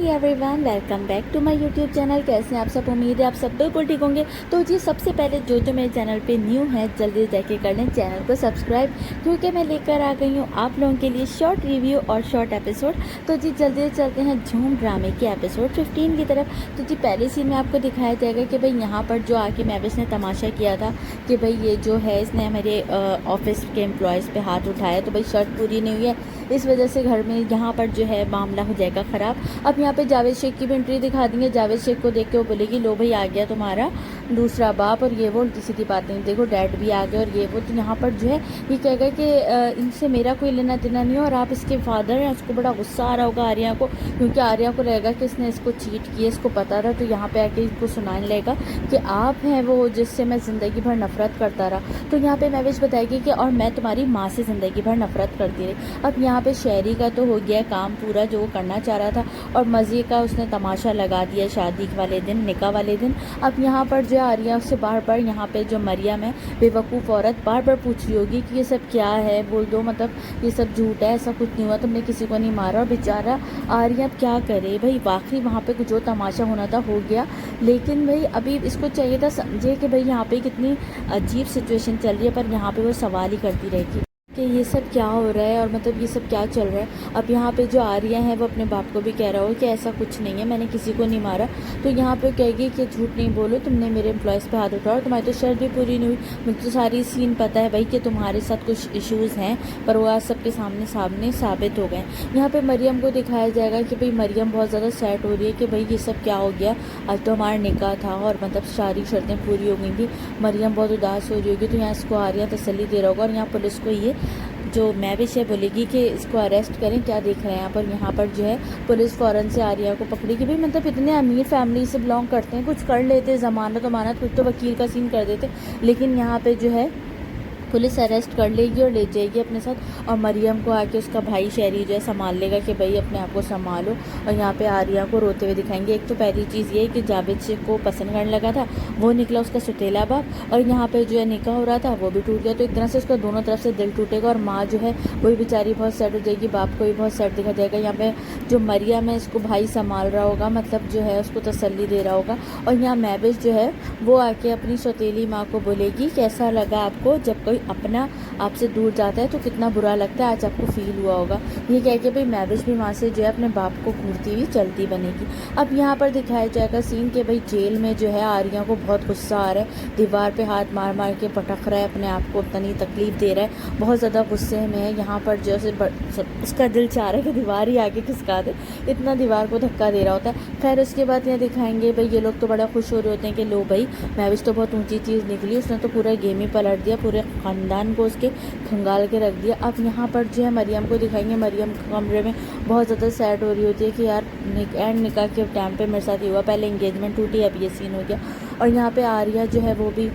Everyone, welcome back to my YouTube channel. कैसे हैं आप सब? उम्मीद है आप सब बिल्कुल ठीक होंगे। तो जी सबसे पहले जो मेरे चैनल पे न्यू है जल्दी जाके कर लें चैनल को सब्सक्राइब, क्योंकि मैं लेकर आ गई हूँ आप लोगों के लिए शॉर्ट रिव्यू और शॉर्ट एपिसोड। तो जी जल्दी चलते हैं झूम ड्रामे के एपिसोड 15 की तरफ। तो जी पहले सीन में आपको दिखाया जाएगा कि भाई यहाँ पर जो आके मैविश ने तमाशा किया था कि भाई ये जो है इसने मेरे ऑफिस के एम्प्लॉयज़ पे हाथ उठाया, तो भाई शर्त पूरी नहीं हुई है, इस वजह से घर में यहाँ पर जो है मामला हो जाएगा ख़राब। अब यहाँ पे जावेद शेख की भी एंट्री दिखा देंगे। जावेद शेख को देख के वो बोलेगी लो भाई आ गया तुम्हारा दूसरा बाप, और ये वो उल्टी सीधी बातें, देखो डैड भी आ गए और ये वो। तो यहाँ पर जो है ये कहेगा कि इनसे मेरा कोई लेना देना नहीं हो और आप इसके फादर हैं। उसको बड़ा गुस्सा आ रहा होगा आर्या को, क्योंकि आर्या को रहेगा कि इसने इसको चीट किया, इसको पता था। तो यहाँ पे आके इसको सुनाने लगेगा कि आप हैं वो जिससे मैं ज़िंदगी भर नफरत करता रहा। तो यहाँ पे महविश बताएगी कि और मैं तुम्हारी माँ से ज़िंदगी भर नफरत करती रही। अब यहाँ पे शहरी का तो हो गया काम पूरा जो वो करना चाह रहा था, और मज़े का उसने तमाशा लगा दिया शादी वाले दिन, निकाह वाले दिन। अब यहाँ पर जो आर्या उससे बार बार यहाँ पे जो मरियम है बेवकूफ़ औरत बार बार पूछ रही होगी कि ये सब क्या है, बोल दो मतलब ये सब झूठ है, ऐसा कुछ नहीं हुआ, तुमने किसी को नहीं मारा। और बेचारा आर्या अब क्या करे भाई, वाकई वहाँ पे जो तमाशा होना था हो गया, लेकिन भाई अभी इसको चाहिए था समझे कि भाई यहाँ पे कितनी अजीब सिचुएशन चल रही है, पर यहाँ पे वो सवाल ही करती रहेगी कि ये सब क्या हो रहा है और मतलब ये सब क्या चल रहा है। अब यहाँ पे जो आर्या है वो अपने बाप को भी कह रहा हो कि ऐसा कुछ नहीं है, मैंने किसी को नहीं मारा। तो यहाँ पे कहेगी कि झूठ नहीं बोलो, तुमने मेरे एम्प्लॉयज़ पे हाथ उठाया और तुम्हारी तो शर्त भी पूरी नहीं हुई। मुझे तो सारी सीन पता है भाई कि तुम्हारे साथ कुछ इश्यूज़ हैं, पर वो आज सबके सामने सामने साबित हो गए। यहाँ पर मरियम को दिखाया जाएगा कि भाई मरियम बहुत ज़्यादा सैड हो रही है कि भाई ये सब क्या हो गया, आज तो हमारा निकाह था और मतलब सारी शर्तें पूरी हो गई थी। मरियम बहुत उदास हो रही होगी। तो यहाँ इसको आर्या तसल्ली दे रहा होगा, और यहाँ पुलिस को ये जो मैविश है बोलेगी कि इसको अरेस्ट करें, क्या देख रहे हैं यहाँ पर। यहाँ पर जो है पुलिस फ़ौरन से आर्या को पकड़ेगी। भाई मतलब इतने अमीर फैमिली से बिलोंग करते हैं, कुछ कर लेते, ज़मानत अमानत कुछ तो वकील का सीन कर देते, लेकिन यहाँ पे जो है पुलिस अरेस्ट कर लेगी और ले जाएगी अपने साथ। और मरियम को आके उसका भाई शहरी जो है संभाल लेगा कि भाई अपने आप को संभालो। और यहाँ पे आर्या को रोते हुए दिखाएंगे। एक तो पहली चीज़ ये कि जावेद शेख को पसंद करने लगा था, वो निकला उसका सुतेला बाप, और यहाँ पे जो है निकाह हो रहा था वो भी टूट गया। तो एक तरह से उसका दोनों तरफ से दिल टूटेगा, और माँ जो है वही बेचारी बहुत सैड हो जाएगी, बाप को भी बहुत सैड दिखा जाएगा। यहाँ पे जो मरियम है इसको भाई संभाल रहा होगा, मतलब जो है उसको तसल्ली दे रहा होगा। और यहाँ महविश जो है वो आके अपनी सौतेली माँ को बोलेगी कैसा लगा आपको जब कोई अपना आपसे दूर जाता है तो कितना बुरा लगता है, आज आपको फील हुआ होगा। ये कह के भाई महविश भी वहाँ से जो है अपने बाप को घूरती हुई चलती बनेगी। अब यहाँ पर दिखाया जाएगा सीन के भाई जेल में जो है आर्या को बहुत गुस्सा आ रहा है, दीवार पे हाथ मार मार के पटक रहा है, अपने आप को इतनी तकलीफ दे रहा है, बहुत ज़्यादा गुस्से में है। यहाँ पर जो है उसका दिल चाह रहा है कि दीवार ही आगे खिसका दे, इतना दीवार को धक्का दे रहा होता है। खैर उसके बाद यहाँ दिखाएंगे भाई ये लोग तो बड़ा खुश हो रहे होते हैं कि लो भाई महविश तो बहुत ऊँची चीज़ निकली, उसने तो पूरा गेम ही पलट दिया, पूरे ख़ानदान को उसके खंगाल के रख दिया। अब यहाँ पर जो है मरियम को दिखाएंगे। मरियम कमरे में बहुत ज़्यादा सैड हो रही होती है कि यार एंड निकाह के टाइम पे मेरे साथ ये हुआ, पहले एंगेजमेंट टूटी अब ये सीन हो गया। और यहाँ पे आर्या जो है वो भी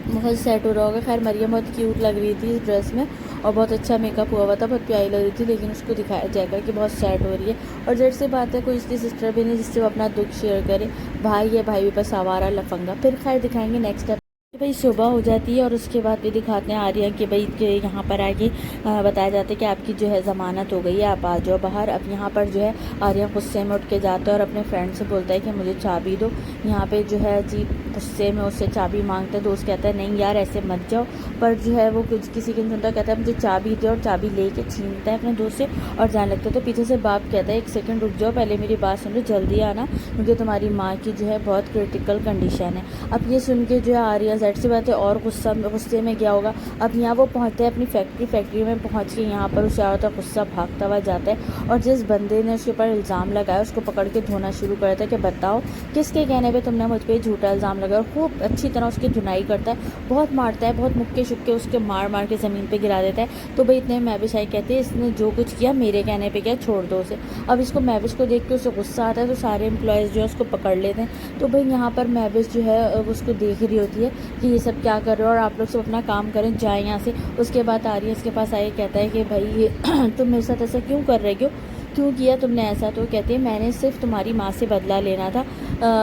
बहुत सैड हो रहा होगा। खैर मरियम बहुत क्यूट लग रही थी इस ड्रेस में, और बहुत अच्छा मेकअप हुआ हुआ था, बहुत प्यारी लग रही थी, लेकिन उसको दिखाया जाएगा कि बहुत सैड हो रही है। और जैसे से बात है कोई इसकी सिस्टर भी नहीं जिससे वो अपना दुख शेयर करे, भाई है भाई भी बस आवारा लफंगा। फिर खैर दिखाएंगे नेक्स्ट भाई सुबह हो जाती है, और उसके बाद भी दिखाते हैं आर्या कि भाई के यहाँ पर आगे बताया जाता है कि आपकी जो है ज़मानत हो गई है, आप आ जाओ बाहर। अब यहाँ पर जो है आर्या गुस्से में उठ के जाता है और अपने फ्रेंड से बोलता है कि मुझे चाबी दो। यहाँ पे जो है जी गुस्से में उससे चाबी मांगता है, दोस्त कहता है नहीं यार ऐसे मत जाओ, पर जो है वो कुछ किसी की सुनता, कहता है मुझे चाबी दो, और चाबी लेके छीनता है अपने दोस्त से और जाने लगता है। तो पीछे से बाप कहता है एक सेकंड रुक जाओ, पहले मेरी बात सुन लो, जल्दी आना क्योंकि तुम्हारी माँ की जो है बहुत क्रिटिकल कंडीशन है। अब ये सुन के जो है आर्या ज़ाहिर सी बात है और गुस्से में गया होगा। अब यहाँ वो पहुँचता है अपनी फैक्ट्री में पहुँच के, यहाँ पर उसे आता गुस्सा भागता हुआ जाता है, और जिस बंदे ने उसके ऊपर इल्ज़ाम लगाया उसको पकड़ के धोना शुरू करता है कि बताओ किसके कहने पे तुमने मुझ पर झूठा इल्ज़ाम लगाया। और खूब अच्छी तरह उसकी धुनाई करता है, बहुत मारता है, बहुत मुक्के शुक्के उसके मार मार के ज़मीन पर गिरा देता है। तो भाई इतने महविश आई कहते हैं इसने जो कुछ किया मेरे कहने पर किया, छोड़ दो उसे। अब इसको महविश को देख के उसे गुस्सा आता है, तो सारे एम्प्लॉयज़ जो है उसको पकड़ लेते हैं। तो भाई यहाँ पर महविश जो है उसको देख रही होती है कि ये सब क्या कर रहे हो और आप लोग सब अपना काम करें, जाए यहाँ से। उसके बाद आर्या इसके पास आए कहता है कि भाई ये तुम मेरे साथ ऐसा क्यों कर रहे हो, क्यों किया तुमने ऐसा? तो कहती है मैंने सिर्फ तुम्हारी माँ से बदला लेना था,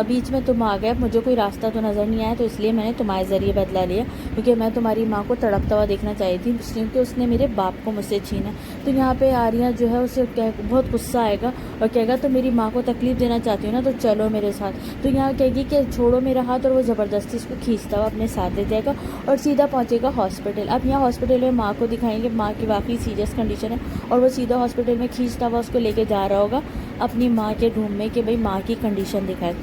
बीच में तुम आ गए, मुझे कोई रास्ता तो नज़र नहीं आया, तो इसलिए मैंने तुम्हारे ज़रिए बदला लिया, क्योंकि मैं तुम्हारी माँ को तड़पता हुआ देखना चाहती थी, क्योंकि उसने मेरे बाप को मुझसे छीना। तो यहाँ पे आर्या जो है उसे बहुत गुस्सा आएगा और कहेगा तो मेरी माँ को तकलीफ़ देना चाहती हो ना, तो चलो मेरे साथ। तो यहाँ कहेगी कि छोड़ो मेरा हाथ, और वो ज़बरदस्ती इसको खींचता हुआ अपने साथ ले जाएगा और सीधा पहुँचेगा हॉस्पिटल। अब यहाँ हॉस्पिटल में माँ को दिखाएंगे, माँ की वाकई सीरियस कंडीशन है, और वो सीधा हॉस्पिटल में खींचता हुआ उसको लेके जा रहा होगा अपनी माँ के रूम में कि भाई माँ की कंडीशन दिखाए।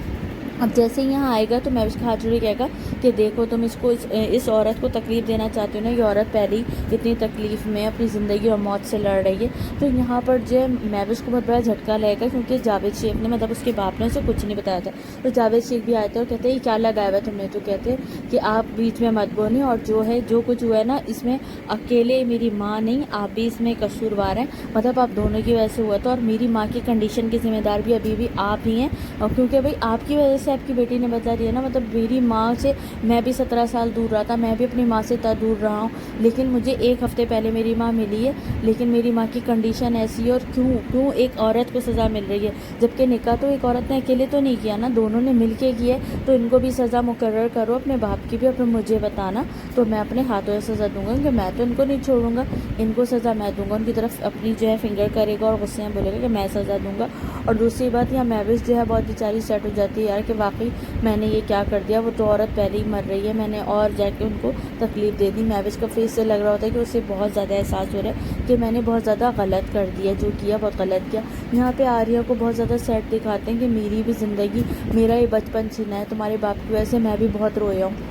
अब जैसे ही यहाँ आएगा तो मैं उसका हाथ जोड़ के कहेगा कि देखो तुम इस औरत को तकलीफ़ देना चाहते हो ना, ये औरत पहले ही इतनी तकलीफ़ में अपनी ज़िंदगी और मौत से लड़ रही है। तो यहाँ पर जो है महविश को बहुत बड़ा झटका लगेगा, क्योंकि जावेद शेख ने मतलब उसके बाप ने उसे कुछ नहीं बताया था। तो जावेद शेख भी आते हैं और कहते हैं ये क्या लगाया हुआ है तुमने? तो कहते हैं कि आप बीच में मत बोलिए, और जो कुछ हुआ है ना इसमें अकेले मेरी माँ नहीं, आप भी इसमें कसूरवार हैं, मतलब आप दोनों की वजह से हुआ था, और मेरी माँ की कंडीशन की जिम्मेदार भी अभी भी आप ही हैं, और क्योंकि भाई आपकी वजह से आपकी बेटी ने बता दिया ना, मतलब मेरी माँ से मैं भी 17 साल दूर रहा था, मैं भी अपनी माँ से इतना दूर रहा हूँ, लेकिन मुझे 1 हफ्ते पहले मेरी माँ मिली है, लेकिन मेरी माँ की कंडीशन ऐसी है, और क्यों एक औरत को सज़ा मिल रही है, जबकि निकाह तो एक औरत ने अकेले तो नहीं किया ना, दोनों ने मिल के किया है। तो इनको भी सज़ा मुकर्रर करो, अपने बाप की भी, और मुझे बताना तो मैं अपने हाथों से सज़ा दूंगा, क्योंकि मैं तो इनको नहीं छोड़ूंगा, इनको सज़ा मैं दूंगा। उनकी तरफ अपनी जो है फिंगर करेगा और गुस्से में बोलेगा कि मैं सज़ा दूंगा। और दूसरी बात यहाँ महविश जो है बहुत बेचारी सेट हो जाती है यार कि वाकई मैंने ये क्या कर दिया, वो तो औरत पहले ही मर रही है, मैंने और जाके उनको तकलीफ़ दे दी। महविश का फेस से लग रहा होता है कि उसे बहुत ज़्यादा एहसास हो रहा है कि मैंने बहुत ज़्यादा गलत कर दिया, जो किया बहुत गलत किया। यहाँ पे आर्या को बहुत ज़्यादा सैड दिखाते हैं कि मेरी भी ज़िंदगी, मेरा ही बचपन छीना है तुम्हारे बाप की वजह से, मैं भी बहुत रोया हूँ।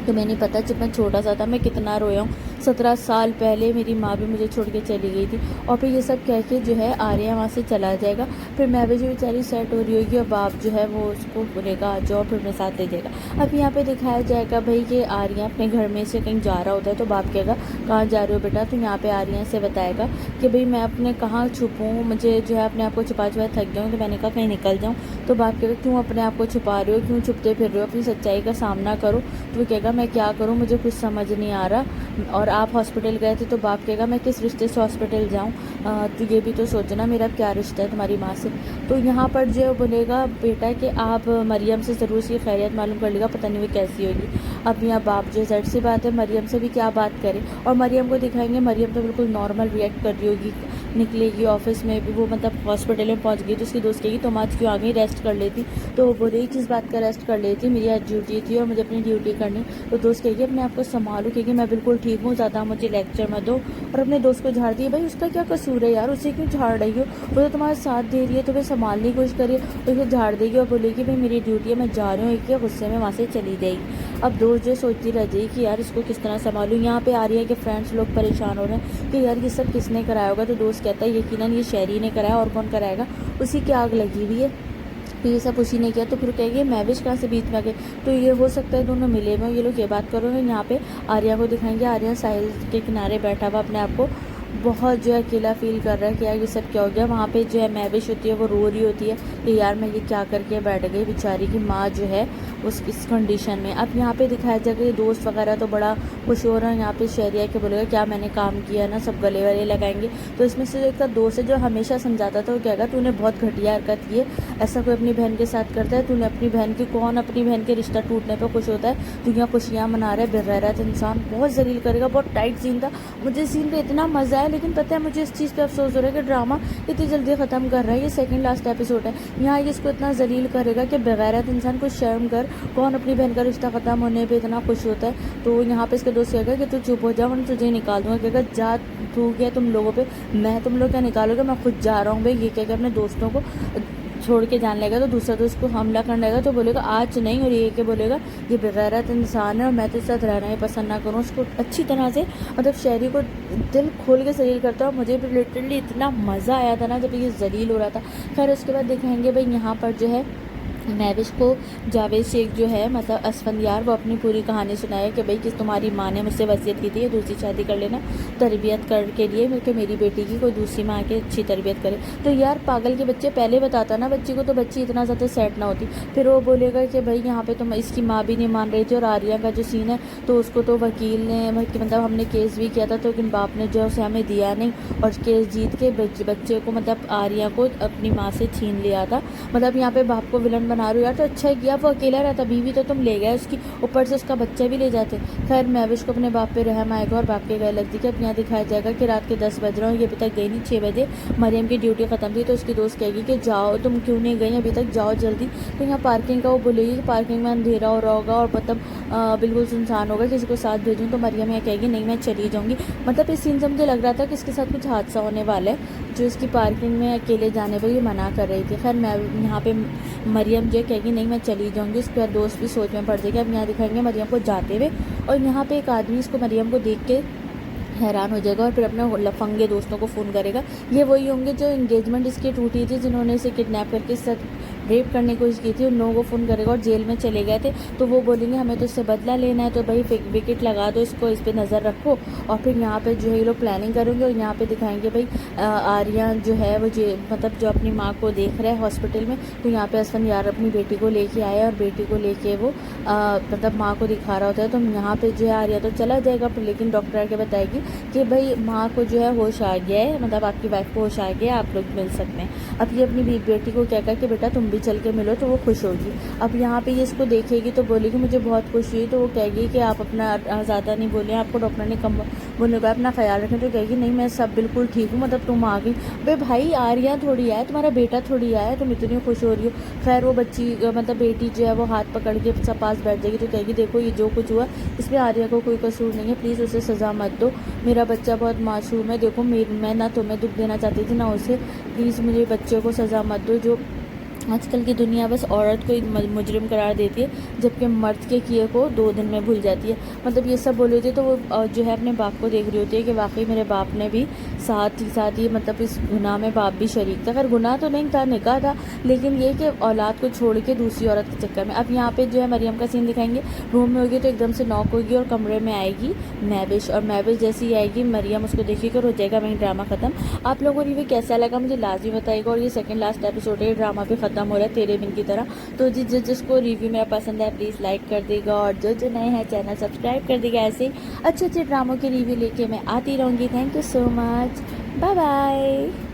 तो मैंने पता जब मैं छोटा सा था मैं कितना रोया हूँ, 17 साल पहले मेरी माँ भी मुझे छोड़ के चली गई थी। और फिर ये सब कह के जो है आर्या वहाँ से चला जाएगा। फिर मैं भी जो बेचारी सेट हो रही होगी और बाप जो है वो उसको बोलेगा आ जाओ, फिर अपने साथ ले जाएगा। अब यहाँ पे दिखाया जाएगा भाई कि आर्या अपने घर में से कहीं जा रहा होता है, तो बाप कहेगा कहाँ जा रहे हो बेटा? तो यहाँ पे आर्या से बताएगा कि भाई मैं अपने कहाँ छुपूँ, मुझे जो है अपने आप को छुपा थक गया हूँ, तो मैंने कहा कहीं निकल जाऊँ। तो बाप कहेगा क्यों अपने आप को छुपा रहे हो, क्यों छुपते फिर रहे हो, अपनी सच्चाई का सामना करो। तो वो कहेगा मैं क्या करूँ, मुझे कुछ समझ नहीं आ रहा, और आप हॉस्पिटल गए थे। तो बाप कहेगा मैं किस रिश्ते से हॉस्पिटल जाऊँ, तो ये भी तो सोचना मेरा क्या रिश्ता है तुम्हारी माँ से। तो यहाँ पर जो बोलेगा बेटा कि आप मरियम से ज़रूर उसकी खैरियत मालूम कर लेगा, पता नहीं वो कैसी होगी। अब यहाँ बाप जो ज़ाहिर सी बात है मरियम से भी क्या बात करें, और मरियम को दिखाएंगे मरियम तो बिल्कुल नॉर्मल रिएक्ट कर रही होगी, निकलेगी ऑफिस में भी, वो मतलब हॉस्पिटल में पहुँच गई तो उसकी दोस्त कहेगी तुम आज क्यों आ गई, रेस्ट कर लेती। तो वो बोलेगी किस बात का रेस्ट कर लेती, मेरी आज ड्यूटी थी और मुझे अपनी ड्यूटी करनी। तो दोस्त कहेगी अपने आप को संभालो, क्योंकि मैं बिल्कुल ठीक हूँ, ज़्यादा मुझे लेक्चर मत दो। और अपने दोस्त को झाड़ दिए, भाई उसका क्या कसूर है यार, उसे क्यों झाड़ रही हो, वो तो तुम्हारा साथ दे रही है, तुम्हें संभालने की कोशिश करिए, उसे झाड़ देगी और बोलेगी भाई मेरी ड्यूटी है, मैं जा रही हूँ, एक गुस्से में वहाँ से चली जाएगी। अब दोस्त जो सोचती रह जाएगी कि यार इसको किस तरह संभालूँ। यहाँ पे आ रही है कि फ्रेंड्स लोग परेशान हो रहे हैं कि यार ये सब किसने कराया होगा। तो दोस्त कहता है यकीनन ये शहरी ने कराया, और कौन कराएगा, उसी की आग लगी हुई है, तो ये सब उसी ने किया। तो फिर कहेंगे महविश कहाँ से बीच में आ गए, तो ये हो सकता है दोनों मिले हुए, ये लोग ये बात करो। यहाँ पे आर्या को दिखाएंगे, आर्या साहिल के किनारे बैठा हुआ अपने आप को बहुत जो है अकेला फील कर रहा है कि यार ये सब क्या हो गया। वहाँ पे जो है महविश होती है वो रो रही होती है कि यार मैं ये क्या करके बैठ गई, बेचारी की माँ जो है उस इस कंडीशन में। अब यहाँ पे दिखाया जाएगा ये दोस्त वगैरह तो बड़ा खुश हो रहा है। यहाँ पे शहरिया के बोलेगा क्या मैंने काम किया ना, सब गले वाले लगाएंगे। तो इसमें से एक दोस्त है जो हमेशा समझाता था, वो कहेगा तूने बहुत घटिया हरकत की है, ऐसा कोई अपनी बहन के साथ करता है, तूने अपनी बहन की, कौन अपनी बहन के रिश्ता टूटने पर खुश होता है, तू यहाँ खुशियाँ मना रहा है, बेगैरत इंसान, बहुत जलील करेगा। बहुत टाइट सीन था, मुझे सीन पर इतना मज़ा आया, लेकिन पता है मुझे इस चीज़ पे अफसोस हो रहा है कि ड्रामा इतनी जल्दी ख़त्म कर रहा है। ये सेकंड लास्ट एपिसोड है, यहाँ ये इसको इतना जलील करेगा कि बेगैरत इंसान को शर्म कर, कौन अपनी बहन का रिश्ता ख़त्म होने पे इतना खुश होता है। तो यहाँ पे इसके दोस्त कहेगा कि तू चुप हो जा वरना तुझे निकाल दूंगा। कहेगा जा तू क्या तुम लोगों पे, मैं तुम लोग क्या निकालोगे, मैं खुद जा रहा हूँ भाई। ये कहेगा अपने दोस्तों को छोड़ के जाने लगेगा, तो दूसरा दोस्त को हमला करने लगेगा, तो बोलेगा आज नहीं, और ये क्या बोलेगा ये बेगैरत इंसान है और मैं तो इसके साथ रहना ही पसंद ना करूँ। उसको अच्छी तरह से मतलब शहरी को दिल खोल के जलील करता है। मुझे भी लिटरली इतना मज़ा आया था ना जब ये जलील हो रहा था। खैर उसके बाद दिखाएंगे भाई यहाँ पर जो है महविश को जावेद शेख जो है मतलब असफंदियार वो अपनी पूरी कहानी सुनाया कि भाई किस तुम्हारी माँ ने मुझसे वसीयत की थी कि दूसरी शादी कर लेना तरबियत कर के लिए कि मेरी बेटी की कोई दूसरी माँ के अच्छी तरबियत करे। तो यार पागल के बच्चे पहले बताता ना बच्ची को तो बच्ची इतना ज़्यादा सेट ना होती। फिर वो बोलेगा कि भाई यहाँ पे तो इसकी माँ भी नहीं मान रही थी और आर्या का जो सीन है तो उसको तो वकील ने मतलब हमने केस भी किया था तो लेकिन बाप ने जो है उसे हमें दिया नहीं और केस जीत के बच्चे को मतलब आर्या को अपनी माँ से छीन लिया था। मतलब यहाँ पे बाप को विलन बना रहे हो यार, तो अच्छा किया वो अकेला रहता, बीवी तो तुम ले गए उसकी, ऊपर से उसका बच्चा भी ले जाते। खैर महविश को अपने बाप पे रहम आएगा और बाप के गए लगती कि अब यहाँ दिखाया जाएगा कि रात के 10 बज रहे हो, ये अभी तक गई नहीं। 6 बजे मरियम की ड्यूटी ख़त्म थी तो उसकी दोस्त कहेगी कि जाओ तुम क्यों नहीं गई अभी तक, जाओ जल्दी। तो यहाँ पार्किंग का वो बोलेगी कि पार्किंग में अंधेरा हो रहा होगा और मतलब बिल्कुल सुनसान होगा, किसी को साथ भेजूँ। तो मरियम यहाँ कहेगी नहीं मैं चली जाऊँगी। मतलब इस सीन से मुझे लग रहा था कि इसके साथ कुछ हादसा होने वाला है जो इसकी पार्किंग में अकेले जाने पर ये मना कर रही थी। खैर मैं यहाँ पे मरियम जो कहेगी नहीं मैं चली जाऊँगी। उसके बाद दोस्त भी सोच में पड़ जाएगी। अब यहाँ दिखाएंगे मरियम को जाते हुए और यहाँ पे एक आदमी इसको मरियम को देख के हैरान हो जाएगा और फिर अपने लफंगे दोस्तों को फ़ोन करेगा। ये वही होंगे जो एंगेजमेंट इसकी टूटी थी, जिन्होंने इसे किडनैप करके इस रेप करने की कोशिश की थी, उन लोगों को फ़ोन करेगा और जेल में चले गए थे। तो वो बोलेंगे हमें तो इससे बदला लेना है तो भाई विकेट लगा दो इसको, इस पर नज़र रखो। और फिर यहाँ पे जो है ये लोग प्लानिंग करेंगे और यहाँ पे दिखाएंगे भाई आर्या जो है वो मतलब जो अपनी माँ को देख रहा है हॉस्पिटल में। तो यहाँ पे असफंदियार अपनी बेटी को लेके आया और बेटी को लेके वो मतलब माँ को दिखा रहा होता है। तो यहाँ पे जो है आर्या तो चला जाएगा लेकिन डॉक्टर आके बताएगी कि भाई माँ को जो है होश आ गया है, मतलब आपकी वाइफ को होश आ गया है, आप लोग मिल सकते हैं। अब ये अपनी बेटी को क्या कि बेटा तुम भी चल के मिलो, तो वो खुश होगी। अब यहाँ पे ये इसको देखेगी तो बोलेगी मुझे बहुत खुशी हुई। तो वो कहेगी कि आप अपना ज़्यादा नहीं बोले, आपको डॉक्टर ने कम बोलने का अपना ख्याल रखें। तो कहेगी नहीं मैं सब बिल्कुल ठीक हूँ, मतलब तुम आ गई। भाई आर्या थोड़ी आया, तुम्हारा बेटा थोड़ी आया, तुम इतनी खुश हो रही हो। खैर वो बच्ची मतलब बेटी जो है वो हाथ पकड़ के सब पास बैठ जाएगी। तो कहेगी देखो ये जो कुछ हुआ इसमें आर्या को कोई कसूर नहीं है, प्लीज़ उसे सज़ा मत दो, मेरा बच्चा बहुत मासूम है। देखो मैं ना तुम्हें दुख देना चाहती थी ना उसे, प्लीज़ मुझे बच्चे को सज़ा मत दो। जो आजकल की दुनिया बस औरत को ही मुजरिम करार देती है जबकि मर्द के किए को 2 दिन में भूल जाती है। मतलब ये सब बोल रही थी तो वो जो है अपने बाप को देख रही होती है कि वाकई मेरे बाप ने भी साथ ही मतलब इस गुनाह में बाप भी शरीक था। खैर गुनाह तो नहीं था, निकाह था, लेकिन ये कि औलाद को छोड़ के दूसरी औरत के चक्कर में। अब यहाँ पे जो है मरियम का सीन दिखाएंगे, रूम में होगी तो एकदम से नॉक होगी और कमरे में आएगी महविश, और महविश जैसी आएगी मरियम उसको देखिएगा और हो जाएगा वहीं ड्रामा खत्म। आप लोगों को ये कैसा लगा मुझे लाजमी बताइएगा। और ये सेकंड लास्ट एपिसोड है, ड्रामा भी खत्म हो रहा है तेरे बिन की तरह। तो जिसको रिव्यू मेरा पसंद है प्लीज़ लाइक कर देगा और जो नए हैं चैनल सब्सक्राइब कर देगा। ऐसे अच्छे अच्छे ड्रामों के रिव्यू लेके मैं आती रहूँगी। Thank you so much, bye bye.